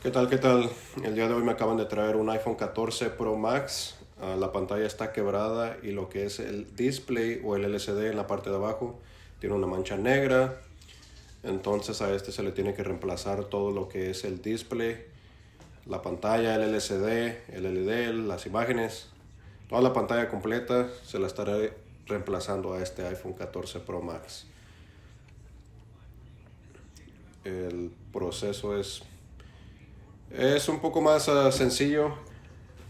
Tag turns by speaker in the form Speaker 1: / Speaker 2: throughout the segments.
Speaker 1: ¿Qué tal? ¿Qué tal? El día de hoy me acaban de traer un iPhone 14 Pro Max. La pantalla está quebrada y lo que es el display o el LCD en la parte de abajo tiene una mancha negra. Entonces a este se le tiene que reemplazar todo lo que es el display, la pantalla, el LCD, el LED, las imágenes. Toda la pantalla completa se la estaré reemplazando a este iPhone 14 Pro Max. El proceso es un poco más sencillo.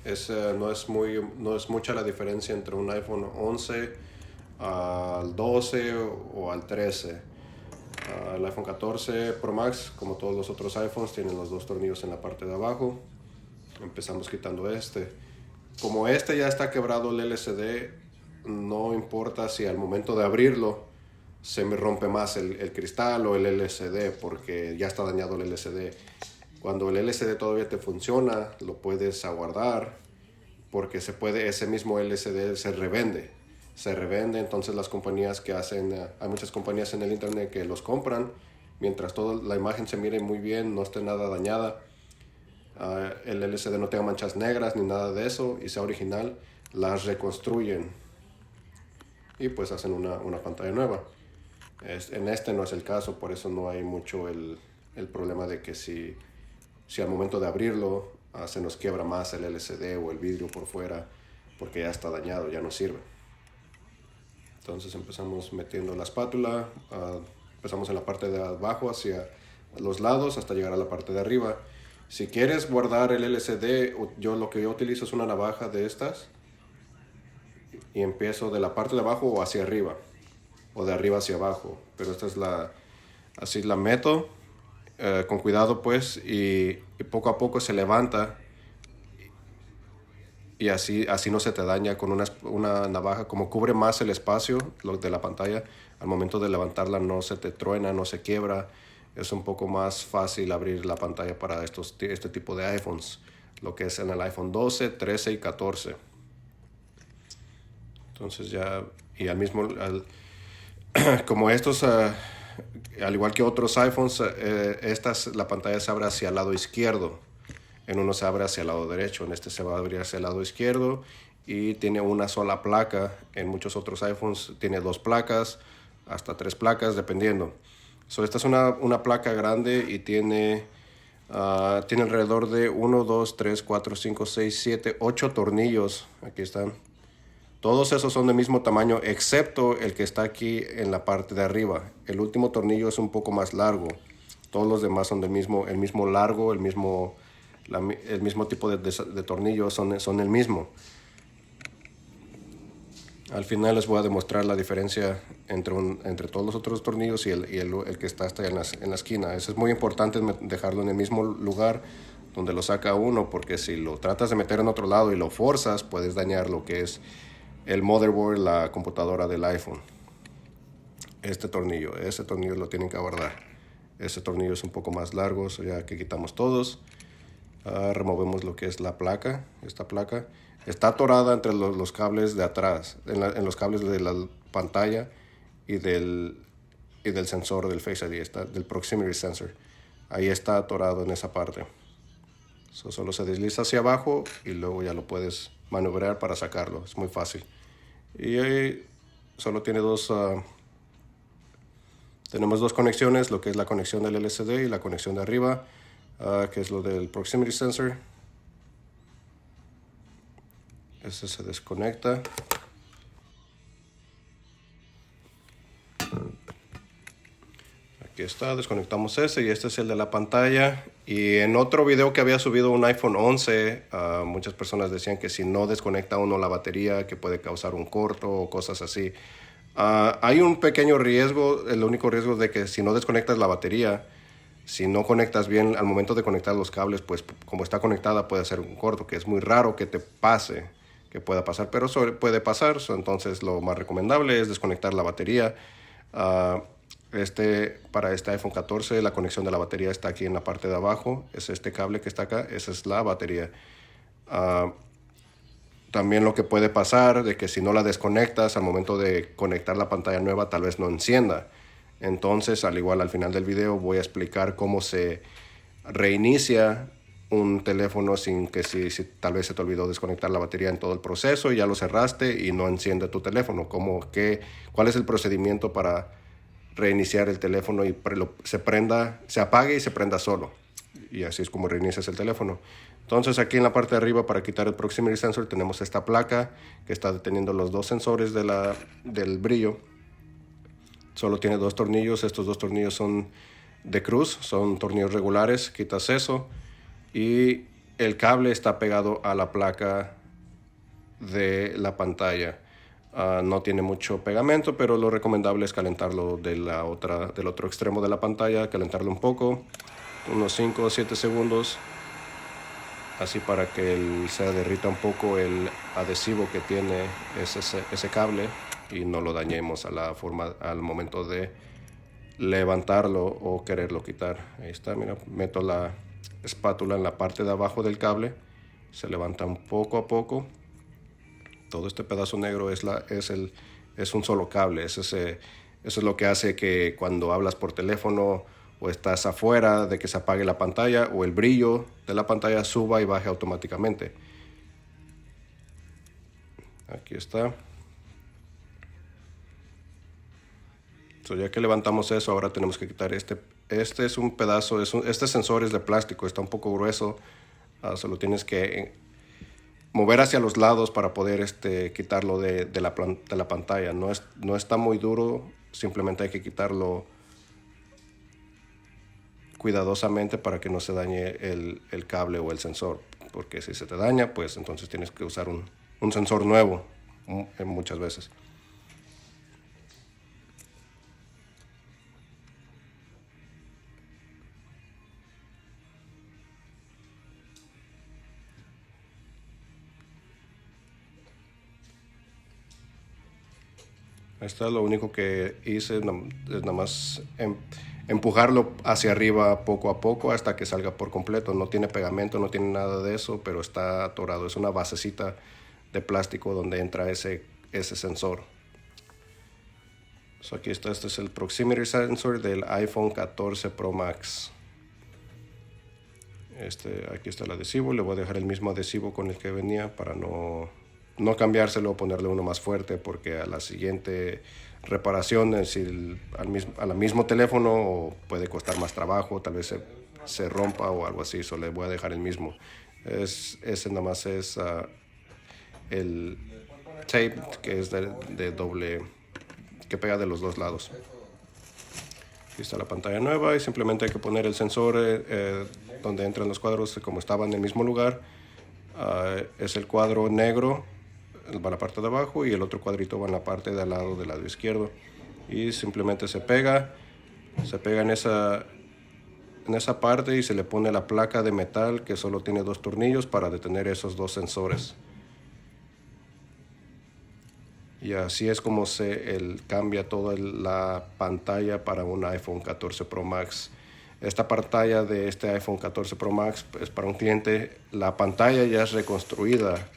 Speaker 1: No es mucha la diferencia entre un iPhone 11 al 12 o al 13. El iPhone 14 Pro Max, como todos los otros iPhones, tienen los dos tornillos en la parte de abajo. Empezamos quitando este. Como este ya está quebrado el LCD, no importa si al momento de abrirlo se me rompe más el cristal o el LCD, porque ya está dañado el LCD. Cuando el LCD todavía te funciona, lo puedes aguardar, porque ese mismo LCD se revende. Entonces las compañías que hacen, hay muchas compañías en el internet que los compran, mientras toda la imagen se mire muy bien, no esté nada dañada, el LCD no tenga manchas negras ni nada de eso y sea original, las reconstruyen y pues hacen una pantalla nueva. En este no es el caso, por eso no hay mucho el problema de que si al momento de abrirlo se nos quiebra más el LCD o el vidrio por fuera, porque ya está dañado, ya no sirve. Entonces empezamos metiendo la espátula, empezamos en la parte de abajo hacia los lados hasta llegar a la parte de arriba. Si quieres guardar el LCD, lo que yo utilizo es una navaja de estas y empiezo de la parte de abajo o hacia arriba o de arriba hacia abajo, pero así la meto con cuidado pues y poco a poco se levanta y así no se te daña con una navaja. Como cubre más el espacio de la pantalla, al momento de levantarla no se te truena, no se quiebra. Es un poco más fácil abrir la pantalla para este tipo de iPhones, lo que es en el iPhone 12, 13 y 14. Entonces y como estos, al igual que otros iPhones, la pantalla se abre hacia el lado izquierdo. En uno se abre hacia el lado derecho, en este se va a abrir hacia el lado izquierdo y tiene una sola placa. En muchos otros iPhones tiene dos placas, hasta tres placas, dependiendo. Esta es una placa grande y tiene alrededor de 1, 2, 3, 4, 5, 6, 7, 8 tornillos. Aquí están. Todos esos son del mismo tamaño, excepto el que está aquí en la parte de arriba. El último tornillo es un poco más largo. Todos los demás son el mismo largo, el mismo tipo de tornillos son el mismo. Al final les voy a demostrar la diferencia entre todos los otros tornillos y el que está hasta en la esquina. Eso es muy importante, dejarlo en el mismo lugar donde lo saca uno, porque si lo tratas de meter en otro lado y lo forzas, puedes dañar lo que es el motherboard, la computadora del iPhone. Ese tornillo lo tienen que guardar. Ese tornillo es un poco más largo, ya que quitamos todos. Removemos lo que es la placa. Esta placa está atorada entre los cables de atrás, en los cables de la pantalla y del sensor del Face ID, del Proximity Sensor. Ahí está atorado en esa parte. Solo se desliza hacia abajo y luego ya lo puedes maniobrar para sacarlo. Es muy fácil. Y ahí solo tiene tenemos dos conexiones, lo que es la conexión del LCD y la conexión de arriba, que es lo del Proximity Sensor. Este se desconecta. Aquí está, desconectamos ese y este es el de la pantalla. Y en otro video que había subido un iPhone 11, muchas personas decían que si no desconecta uno la batería, que puede causar un corto o cosas así. Hay un pequeño riesgo, el único riesgo de que si no desconectas la batería, si no conectas bien al momento de conectar los cables, pues como está conectada puede hacer un corto, que es muy raro que que pueda pasar, pero puede pasar. Entonces lo más recomendable es desconectar la batería. Para este iPhone 14 la conexión de la batería está aquí en la parte de abajo. Es este cable que está acá, esa es la batería. También lo que puede pasar de que si no la desconectas al momento de conectar la pantalla nueva, tal vez no encienda. Entonces, al final del video voy a explicar cómo se reinicia un teléfono sin que si tal vez se te olvidó desconectar la batería en todo el proceso y ya lo cerraste y no enciende tu teléfono. ¿Cuál es el procedimiento para reiniciar el teléfono y se apague y se prenda solo? Y así es como reinicias el teléfono. Entonces aquí en la parte de arriba, para quitar el proximity sensor, tenemos esta placa que está deteniendo los dos sensores del brillo. Solo tiene dos tornillos. Estos dos tornillos son de cruz, son tornillos regulares. Quitas eso y el cable está pegado a la placa de la pantalla. No tiene mucho pegamento, pero lo recomendable es calentarlo del otro extremo de la pantalla, calentarlo un poco, unos 5 o 7 segundos, así para que se derrita un poco el adhesivo que tiene ese cable y no lo dañemos al momento de levantarlo o quererlo quitar. Ahí está, mira, meto la espátula en la parte de abajo del cable, se levanta un poco a poco. Todo este pedazo negro es un solo cable. Eso es lo que hace que cuando hablas por teléfono o estás afuera, de que se apague la pantalla o el brillo de la pantalla suba y baje automáticamente. Aquí está. Ya que levantamos eso, ahora tenemos que quitar este es un pedazo, este sensor es de plástico, está un poco grueso. Solo tienes que mover hacia los lados para poder quitarlo de la pantalla. No está muy duro, simplemente hay que quitarlo cuidadosamente para que no se dañe el cable o el sensor, porque si se te daña, pues entonces tienes que usar un sensor nuevo muchas veces. Ahí está, lo único que hice es nada más empujarlo hacia arriba poco a poco hasta que salga por completo. No tiene pegamento, no tiene nada de eso, pero está atorado. Es una basecita de plástico donde entra ese sensor. Aquí está, este es el proximity sensor del iPhone 14 Pro Max. Aquí está el adhesivo, le voy a dejar el mismo adhesivo con el que venía para no cambiárselo o ponerle uno más fuerte, porque a la siguiente reparación al mismo teléfono puede costar más trabajo, tal vez se rompa o algo así. Le voy a dejar el mismo. Ese nada más es el tape que es de doble, que pega de los dos lados. Aquí está la pantalla nueva y simplemente hay que poner el sensor donde entran los cuadros como estaban en el mismo lugar. Es el cuadro negro, va a la parte de abajo, y el otro cuadrito va en la parte del lado izquierdo, y simplemente se pega en esa parte y se le pone la placa de metal que solo tiene dos tornillos para detener esos dos sensores. Y así es como cambia toda la pantalla para un iPhone 14 Pro Max. Esta pantalla de este iPhone 14 Pro Max es para un cliente. La pantalla ya es reconstruida.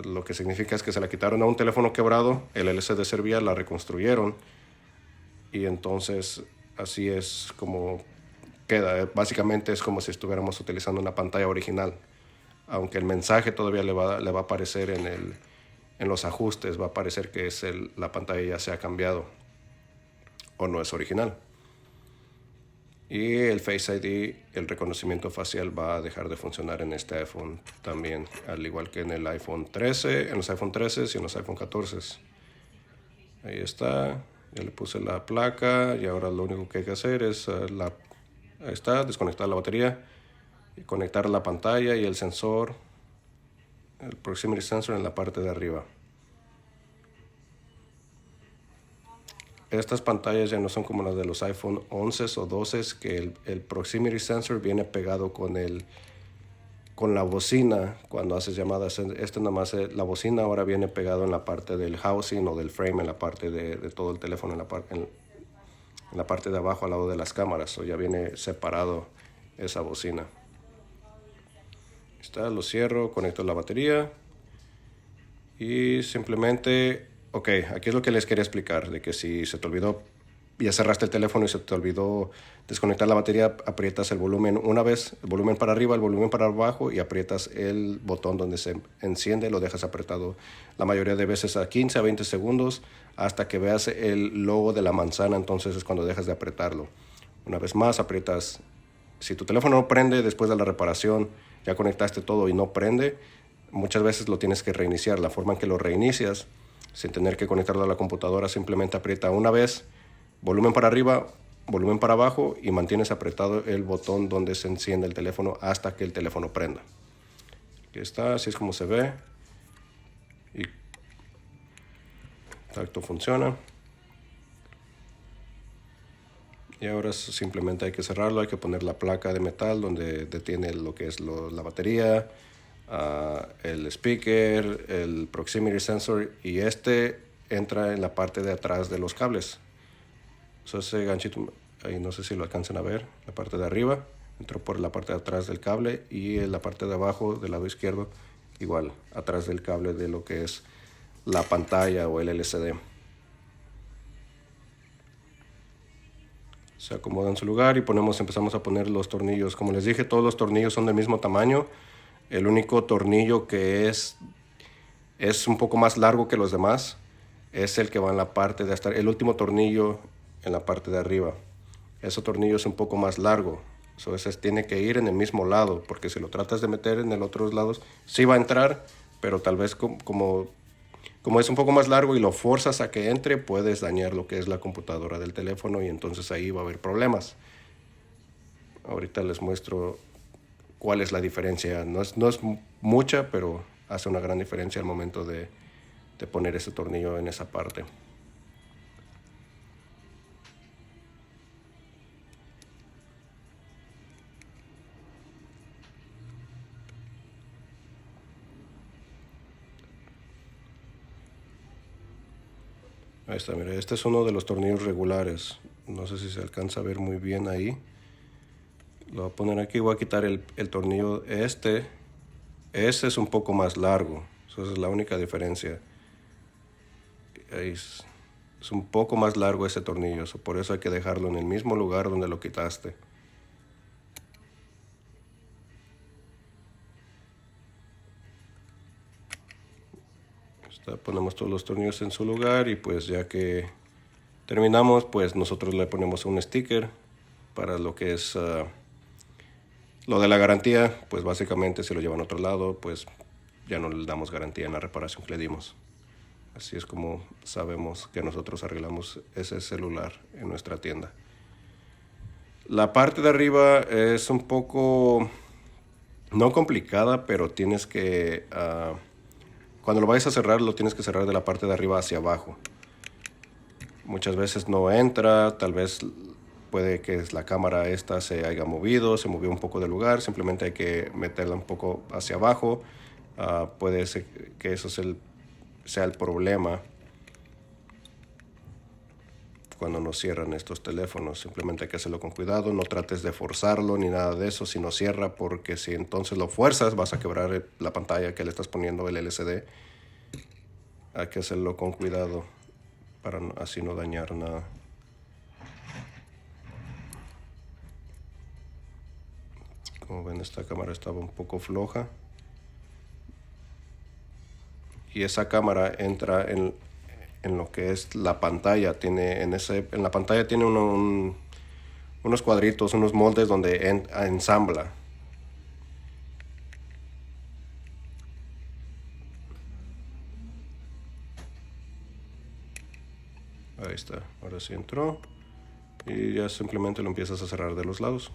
Speaker 1: Lo que significa es que se la quitaron a un teléfono quebrado, el LCD servía, la reconstruyeron. Y entonces así es como queda. Básicamente es como si estuviéramos utilizando una pantalla original. Aunque el mensaje todavía le va a aparecer en los ajustes, va a aparecer que la pantalla ya se ha cambiado o no es original. Y el Face ID, el reconocimiento facial, va a dejar de funcionar en este iPhone también, al igual que en el iPhone 13, en los iPhone 13 y en los iPhone 14. Ahí está, ya le puse la placa y ahora lo único que hay que hacer es ahí está, desconectar la batería y conectar la pantalla y el sensor, el proximity sensor, en la parte de arriba. Estas pantallas ya no son como las de los iPhone 11 o 12, que el proximity sensor viene pegado con la bocina cuando haces llamadas. Nada más, la bocina ahora viene pegado en la parte del housing o del frame, en la parte de todo el teléfono, en la parte de abajo al lado de las cámaras. Ya viene separado esa bocina. Lo cierro, conecto la batería y simplemente, ok, aquí es lo que les quería explicar, de que si se te olvidó ya cerraste el teléfono y se te olvidó desconectar la batería, aprietas el volumen una vez, el volumen para arriba, el volumen para abajo y aprietas el botón donde se enciende, lo dejas apretado la mayoría de veces a 15 a 20 segundos hasta que veas el logo de la manzana, entonces es cuando dejas de apretarlo. Una vez más aprietas, si tu teléfono no prende después de la reparación, ya conectaste todo y no prende, muchas veces lo tienes que reiniciar. La forma en que lo reinicias, sin tener que conectarlo a la computadora, simplemente aprieta una vez, volumen para arriba, volumen para abajo y mantienes apretado el botón donde se enciende el teléfono hasta que el teléfono prenda. Aquí está, así es como se ve. Y esto funciona. Y ahora simplemente hay que cerrarlo, hay que poner la placa de metal donde detiene lo que es la batería, el speaker, el proximity sensor, y este entra en la parte de atrás de los cables. Ese ganchito, ahí no sé si lo alcanzan a ver, la parte de arriba entró por la parte de atrás del cable y en la parte de abajo del lado izquierdo igual, atrás del cable de lo que es la pantalla o el LCD. Se acomoda en su lugar y empezamos a poner los tornillos. Como les dije, todos los tornillos son del mismo tamaño. El único tornillo que es un poco más largo que los demás es el que va en la parte de hasta el último tornillo en la parte de arriba. Ese tornillo es un poco más largo. Entonces tiene que ir en el mismo lado, porque si lo tratas de meter en el otro lado, sí va a entrar, pero tal vez como es un poco más largo y lo forzas a que entre, puedes dañar lo que es la computadora del teléfono y entonces ahí va a haber problemas. Ahorita les muestro cuál es la diferencia. No es mucha, pero hace una gran diferencia al momento de poner ese tornillo en esa parte. Ahí está, mira, este es uno de los tornillos regulares. No sé si se alcanza a ver muy bien ahí. Lo voy a poner aquí, voy a quitar el tornillo este. Ese es un poco más largo. Esa es la única diferencia. Ahí es un poco más largo ese tornillo. Por eso hay que dejarlo en el mismo lugar donde lo quitaste. Ponemos todos los tornillos en su lugar y pues ya que terminamos, pues nosotros le ponemos un sticker para lo que es lo de la garantía. Pues básicamente si lo llevan a otro lado, pues ya no le damos garantía en la reparación que le dimos. Así es como sabemos que nosotros arreglamos ese celular en nuestra tienda. La parte de arriba es un poco, no complicada, pero tienes que, cuando lo vayas a cerrar, lo tienes que cerrar de la parte de arriba hacia abajo. Muchas veces no entra, tal vez puede que la cámara esta se haya movido, se movió un poco del lugar, simplemente hay que meterla un poco hacia abajo. Puede ser que eso sea el problema cuando nos cierran estos teléfonos. Simplemente hay que hacerlo con cuidado, no trates de forzarlo ni nada de eso si no cierra, porque si entonces lo fuerzas vas a quebrar la pantalla que le estás poniendo, el LCD. Hay que hacerlo con cuidado para así no dañar nada. Como ven, esta cámara estaba un poco floja. Y esa cámara entra en lo que es la pantalla. En la pantalla tiene unos cuadritos, unos moldes donde ensambla. Ahí está, ahora sí entró. Y ya simplemente lo empiezas a cerrar de los lados.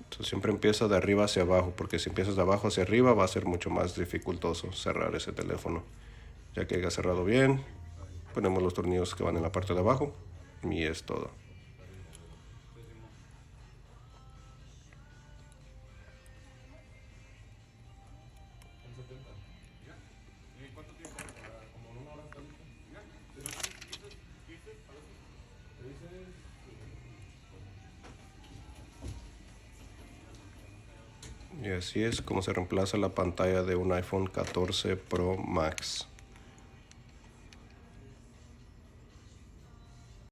Speaker 1: Entonces siempre empieza de arriba hacia abajo, porque si empiezas de abajo hacia arriba va a ser mucho más dificultoso cerrar ese teléfono. Ya que haya cerrado bien, ponemos los tornillos que van en la parte de abajo y es todo. Y así es como se reemplaza la pantalla de un iPhone 14 Pro Max.